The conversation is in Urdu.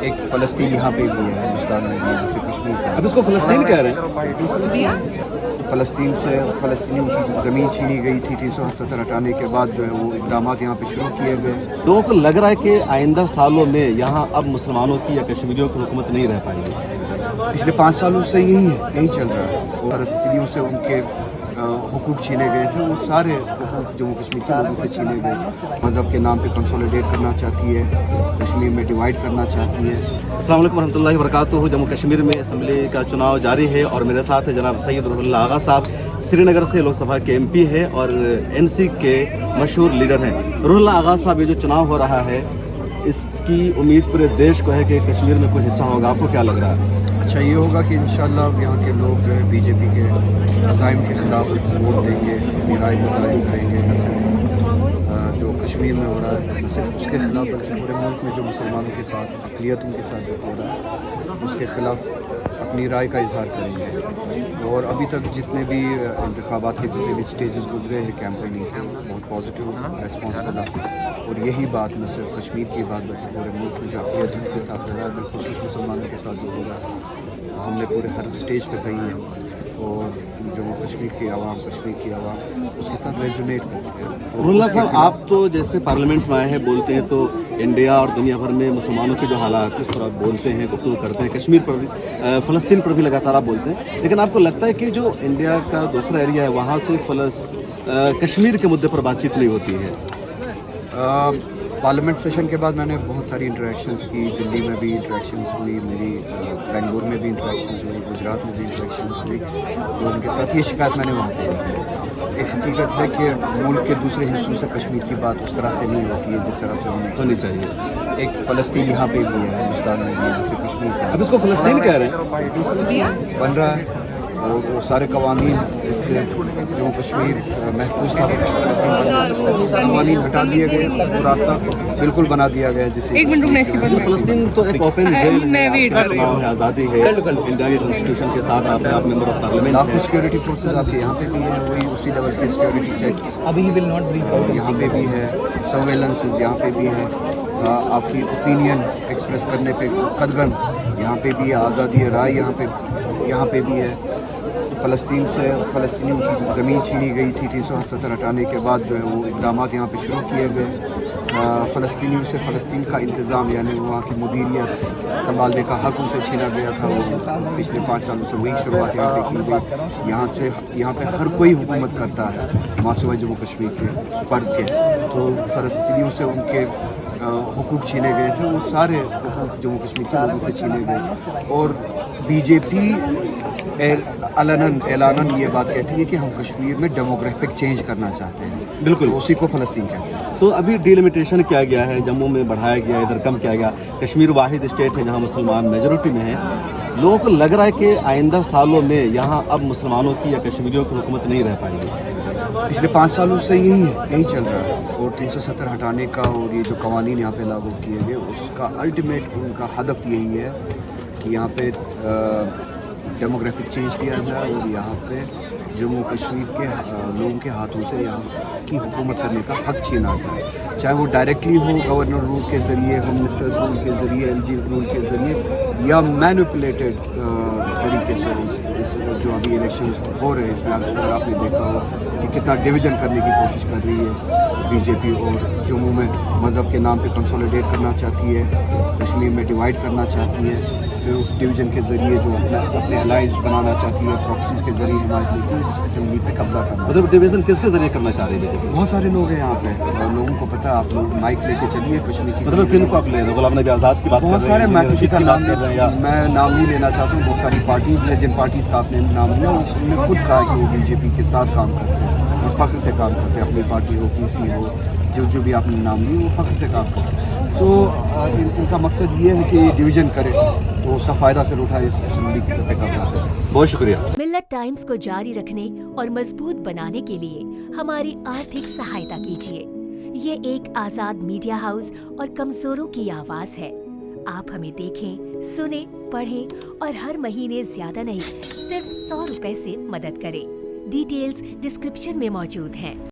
ایک فلسطین یہاں پہ بھی ہے ہندوستان میں بھی، جیسے کشمیر کا. اب اس کو فلسطین کہہ رہے ہیں. فلسطین سے فلسطینیوں کی زمین چھینی گئی تھی 378 ہٹانے کے بعد جو ہے وہ اقدامات یہاں پہ شروع کیے گئے. لوگوں کو لگ رہا ہے کہ آئندہ سالوں میں یہااں اب مسلمانوں کی یا کشمیریوں کی حکومت نہیں رہ پائے گی. پچھلے 5 سالوں سے یہی چل رہا ہے. فلسطینیوں سے ان کے حقوق چھینے گئے تھے، وہ سارے حقوق جموں کشمیر کے لوگوں سے چھینے گئے. مذہب کے نام پہ کنسولیڈیٹ کرنا چاہتی ہے، کشمیر میں ڈیوائڈ کرنا چاہتی ہے. السلام علیکم ورحمۃ اللہ وبرکاتہ. جموں کشمیر میں اسمبلی کا چناؤ جاری ہے اور میرے ساتھ ہے جناب سید روح اللہ آغا صاحب، سری نگر سے لوک سبھا کے MP ہے اور NC کے مشہور لیڈر ہیں. روح اللہ آغا صاحب، یہ جو چناؤ ہو رہا ہے اس کی امید پورے دیش کو ہے کہ کشمیر میں کچھ اچھا ہوگا. آپ کو کیا لگ رہا ہے؟ اچھا یہ ہوگا کہ انشاءاللہ یہاں کے لوگ جو ہے BJP کے عزائم کے خلاف ووٹ دیں گے، اپنی رائے متعین کریں گے. نہ صرف جو کشمیر میں ہو رہا ہے نہ صرف اس کے خلاف، بلکہ پورے ملک میں جو مسلمانوں کے ساتھ اقلیتوں کے ساتھ جو ہو رہا ہے اس کے خلاف اپنی رائے کا اظہار کریں گے. اور ابھی تک جتنے بھی انتخابات کے جتنے بھی سٹیجز گزرے ہیں کیمپیننگ کے، بہت پازیٹیو ریسپانس ملا. اور یہی بات نہ صرف کشمیر کی بات بلکہ پورے ملک میں جو اقلیتوں کے ساتھ ہو رہا ہے، بالخصوص مسلمانوں کے ساتھ جو ہو رہا ہے، ہم نے پورے ہر سٹیج پہ کہی ہے. اور جموں کشمیر کی عوام، کشمیر کی عوام اس کے ساتھ ریزونیٹ کرتی ہے. روح اللہ صاحب، آپ تو جیسے پارلیمنٹ میں آئے ہیں، بولتے ہیں تو انڈیا اور دنیا بھر میں مسلمانوں کے جو حالات ہیں اس پر آپ بولتے ہیں، گفتگو کرتے ہیں. کشمیر پر بھی، فلسطین پر بھی لگاتار آپ بولتے ہیں. لیکن آپ کو لگتا ہے کہ جو انڈیا کا دوسرا ایریا ہے وہاں سے کشمیر کے مدعے پر بات چیت نہیں ہوتی ہے؟ پارلیمنٹ سیشن کے بعد میں نے بہت ساری انٹریکشنز کی. دلی میں بھی انٹریکشنز ہوئی میری، بنگلور میں بھی انٹریکشنز ہوئی، گجرات میں بھی انٹریکشنز ہوئی. لوگوں کے ساتھ یہ شکایت میں نے وہاں پہ کی. ایک حقیقت ہے کہ ملک کے دوسرے حصوں سے کشمیر کی بات اس طرح سے نہیں ہوتی ہے جس طرح سے ہونی چاہیے. ایک فلسطین یہاں پہ بھی ہے ہندوستان میں بھی، جیسے کشمیر کا. اب اس کو فلسطین کہہ رہے ہیں. بن رہا ہے وہ سارے قوانین جس سے جموں کشمیر محفوظ تھا، قوانین ہٹا دیے گئے، وہ راستہ بالکل بنا دیا گیا. جسے ایک منٹ رکنا، اس کے بعد فلسطین تو ایک اوپن جیل ہے، آزادی ہے، انڈیا کے کانسٹیٹیوشن کے ساتھ آپ ممبر آف پارلیمنٹ. لاکھوں سیکورٹی فورسز آپ کے یہاں پہ بھی ہیں، وہی اسی لیول کے سیکورٹی چیکس یہاں پہ بھی ہے، سرویلنسز یہاں پہ بھی ہے. آپ کی اوپینین ایکسپریس کرنے پہ قدغن یہاں پہ بھی ہے، آزادی رائے یہاں پہ بھی ہے. فلسطین سے فلسطینیوں کی زمین چھینی گئی تھی 378 ہٹانے کے بعد جو ہے وہ اقدامات یہاں پہ شروع کیے گئے. فلسطینیوں سے فلسطین کا انتظام یعنی وہاں کی مدیریت سنبھالنے کا حق ان سے چھینا گیا تھا. وہ پچھلے 5 سالوں سے وہی شروعات یہاں پہ کی گئی. یہاں پہ ہر کوئی حکومت کرتا ہے ماسوائے جموں کشمیر کے فرد کے. تو فلسطینیوں سے ان کے حقوق چھینے گئے تھے، وہ سارے حقوق جموں کشمیر کے لوگوں سے چھینے گئے. اور BJP اعلاناً یہ بات کہتی ہے کہ ہم کشمیر میں ڈیموگرافک چینج کرنا چاہتے ہیں. بالکل اسی کو فلسطین کہتے ہیں. تو ابھی ڈیلیمیٹیشن کیا گیا ہے، جموں میں بڑھایا گیا، ادھر کم کیا گیا. کشمیر واحد اسٹیٹ ہے جہاں مسلمان میجورٹی میں ہیں. لوگوں کو لگ رہا ہے کہ آئندہ سالوں میں یہاں اب مسلمانوں کی یا کشمیریوں کی حکومت نہیں رہ پائے گی. پچھلے 5 سالوں سے یہی چل رہا ہے. اور 370 ہٹانے کا اور یہ جو قوانین یہاں پہ لاگو کیے گئے اس کا الٹیمیٹ ان کا ہدف یہی ہے کہ یہاں پہ ڈیموگرافک چینج کیا جائے اور یہاں پہ جموں کشمیر کے لوگوں کے ہاتھوں سے یہاں کی حکومت کرنے کا حق چھینا جائے. چاہے وہ ڈائریکٹلی ہو گورنر رول کے ذریعے، ہوم منسٹرز رول کے ذریعے، LG رول کے ذریعے، یا مینوپولیٹڈ طریقے سے. اس جو ابھی الیکشنز ہو رہے ہیں اس میں اگر آپ نے دیکھا ہو کہ کتنا ڈویژن کرنے کی کوشش کر رہی ہے BJP. اور جموں میں مذہب کے نام پہ کنسولیڈیٹ کرنا چاہتی ہے، کشمیر میں ڈیوائڈ کرنا چاہتی ہے. پھر اس ڈویژن کے ذریعے جو اپنے الائنس بنانا چاہتی ہے، پراکسیز کے ذریعے حمایت لے کے اس اسمبلی پہ قبضہ کرنا. مطلب ڈویژن کس کے ذریعے کرنا چاہ رہی ہے؟ بہت سارے لوگ ہیں یہاں پہ، لوگوں کو پتہ. آپ لوگ مائک لے کے چلیے کشمیر کی. مطلب کن کو آپ لے رہے ہیں؟ غلام نبی آزاد کی بات؟ بہت سارے. میں کسی کا نام میں نام نہیں لینا چاہتا ہوں. بہت ساری پارٹیز ہیں جن پارٹیز کا آپ نے نام لیا، انہوں نے خود کہا کہ وہ BJP کے ساتھ کام کرتے ہیں اور فخر سے کام کرتے ہیں. اپنی پارٹی ہو، PC ہو، جو بھی آپ نے نام لی وہ فخر سے کام کرتے ہیں. تو ان کا مقصد یہ ہے کہ ڈویژن کرے تو اس کا فائدہ پھر اٹھائے اس اسمبلی کی طرف کا. بہت شکریہ. ملت ٹائمز کو جاری رکھنے اور مضبوط بنانے کے لیے ہماری آرتھک سہایتا کیجیے. یہ ایک آزاد میڈیا ہاؤس اور کمزوروں کی آواز ہے. آپ ہمیں دیکھیں، سنیں، پڑھیں اور ہر مہینے زیادہ نہیں صرف 100 روپے سے مدد کریں. ڈیٹیلز ڈسکرپشن میں موجود ہیں.